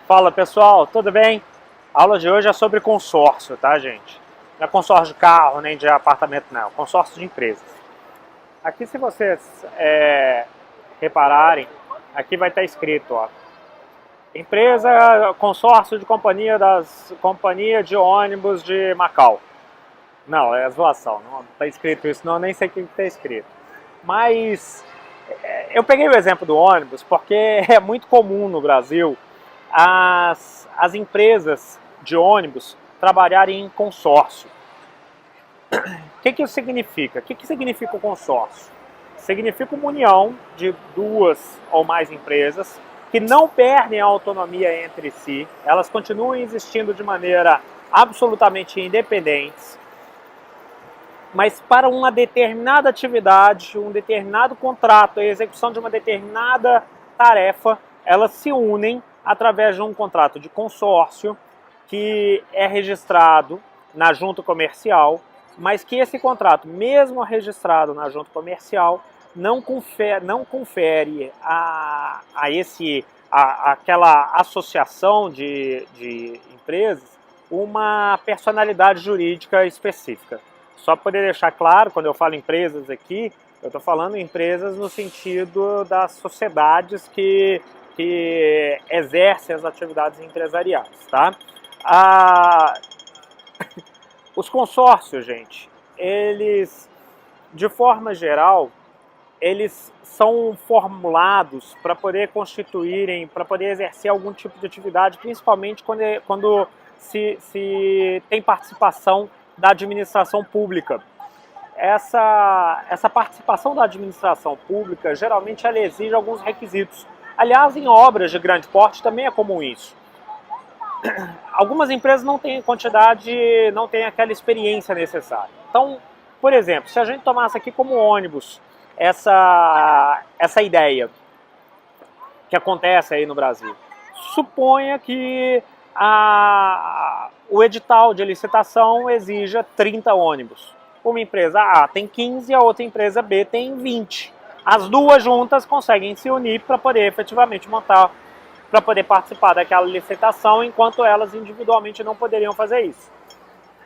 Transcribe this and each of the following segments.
Fala pessoal, tudo bem? A aula de hoje é sobre consórcio, tá gente? Não é consórcio de carro nem de apartamento não, é consórcio de empresas. Aqui se vocês repararem, aqui vai estar escrito, ó, empresa, consórcio de companhia de ônibus de Macau. Não, é zoação, não está escrito isso, não, nem sei o que está escrito. Mas eu peguei o exemplo do ônibus porque é muito comum no Brasil as empresas de ônibus trabalharem em consórcio. O que isso significa? O que significa o consórcio? Significa uma união de duas ou mais empresas que não perdem a autonomia entre si, elas continuam existindo de maneira absolutamente independentes, mas para uma determinada atividade, um determinado contrato, a execução de uma determinada tarefa, elas se unem através de um contrato de consórcio que é registrado na junta comercial, mas que esse contrato, mesmo registrado na junta comercial, não confere àquela associação de empresas uma personalidade jurídica específica. Só para poder deixar claro, quando eu falo empresas aqui, eu estou falando empresas no sentido das sociedades que exercem as atividades empresariais, tá? Os consórcios, gente, eles, de forma geral, eles são formulados para poder constituírem, para poder exercer algum tipo de atividade, principalmente quando se tem participação da administração pública. Essa participação da administração pública, geralmente ela exige alguns requisitos. Aliás, em obras de grande porte também é comum isso. Algumas empresas não têm quantidade, não têm aquela experiência necessária. Então, por exemplo, se a gente tomasse aqui como ônibus essa ideia que acontece aí no Brasil, suponha que o edital de licitação exija 30 ônibus. Uma empresa A tem 15 e a outra empresa B tem 20. As duas juntas conseguem se unir para poder efetivamente montar, para poder participar daquela licitação, enquanto elas individualmente não poderiam fazer isso.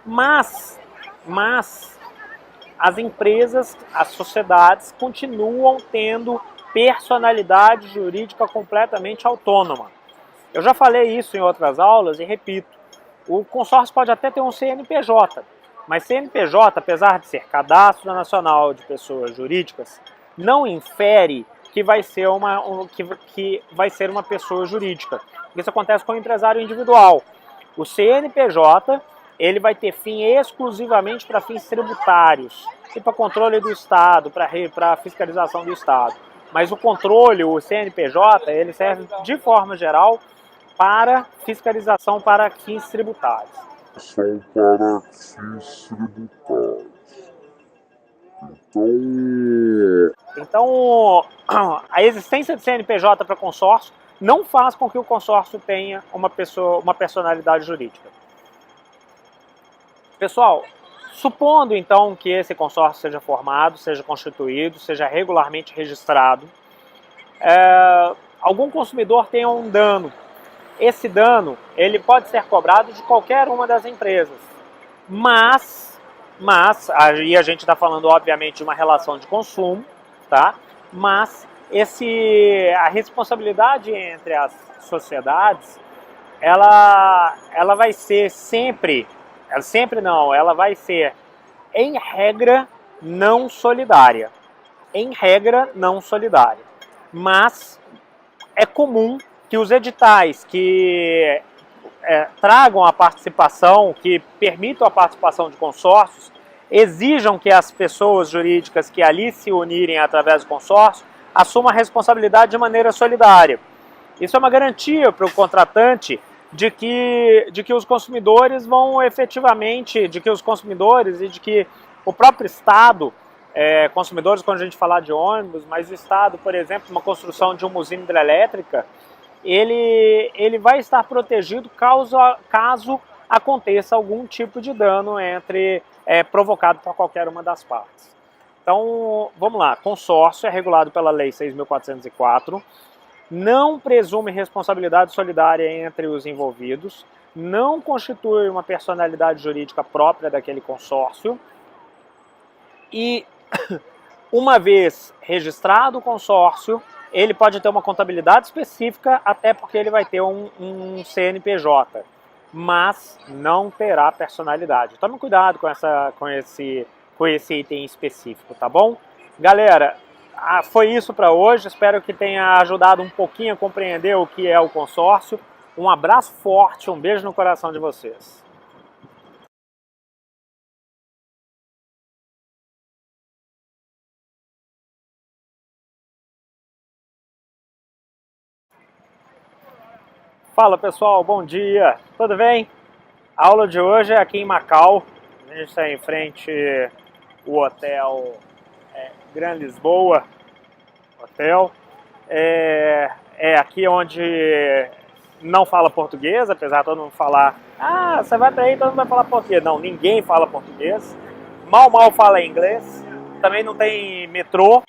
Mas as empresas, as sociedades continuam tendo personalidade jurídica completamente autônoma. Eu já falei isso em outras aulas e repito, o consórcio pode até ter um CNPJ, mas CNPJ, apesar de ser Cadastro Nacional de Pessoas Jurídicas, não infere que vai ser uma pessoa jurídica. Isso acontece com o empresário individual. O CNPJ ele vai ter fim exclusivamente para fins tributários e para controle do Estado, para fiscalização do Estado. Mas o controle, o CNPJ, ele serve de forma geral para fiscalização para fins tributários. Então, a existência de CNPJ para consórcio não faz com que o consórcio tenha uma personalidade jurídica. Pessoal, supondo então que esse consórcio seja formado, seja constituído, seja regularmente registrado, algum consumidor tenha um dano. Esse dano ele pode ser cobrado de qualquer uma das empresas, mas aí a gente está falando obviamente de uma relação de consumo, tá? Mas a responsabilidade entre as sociedades, ela vai ser ela vai ser em regra não solidária, mas é comum que os editais que tragam a participação, que permitam a participação de consórcios, exijam que as pessoas jurídicas que ali se unirem através do consórcio assumam a responsabilidade de maneira solidária. Isso é uma garantia para o contratante de que os consumidores vão efetivamente, de que os consumidores e de que o próprio Estado, consumidores quando a gente falar de ônibus, mas o Estado, por exemplo, uma construção de uma usina hidrelétrica, ele vai estar protegido caso aconteça algum tipo de dano provocado por qualquer uma das partes. Então, vamos lá, consórcio é regulado pela Lei 6.404, não presume responsabilidade solidária entre os envolvidos, não constitui uma personalidade jurídica própria daquele consórcio e, uma vez registrado o consórcio, ele pode ter uma contabilidade específica, até porque ele vai ter um CNPJ, mas não terá personalidade. Tome cuidado com esse item específico, tá bom? Galera, foi isso para hoje. Espero que tenha ajudado um pouquinho a compreender o que é o consórcio. Um abraço forte, um beijo no coração de vocês. Fala pessoal, bom dia, tudo bem? A aula de hoje é aqui em Macau. A gente está em frente ao hotel Gran Lisboa Hotel. É aqui onde não fala português, apesar de todo mundo falar, você vai para aí, todo mundo vai falar português. Não, ninguém fala português, mal fala inglês, também não tem metrô,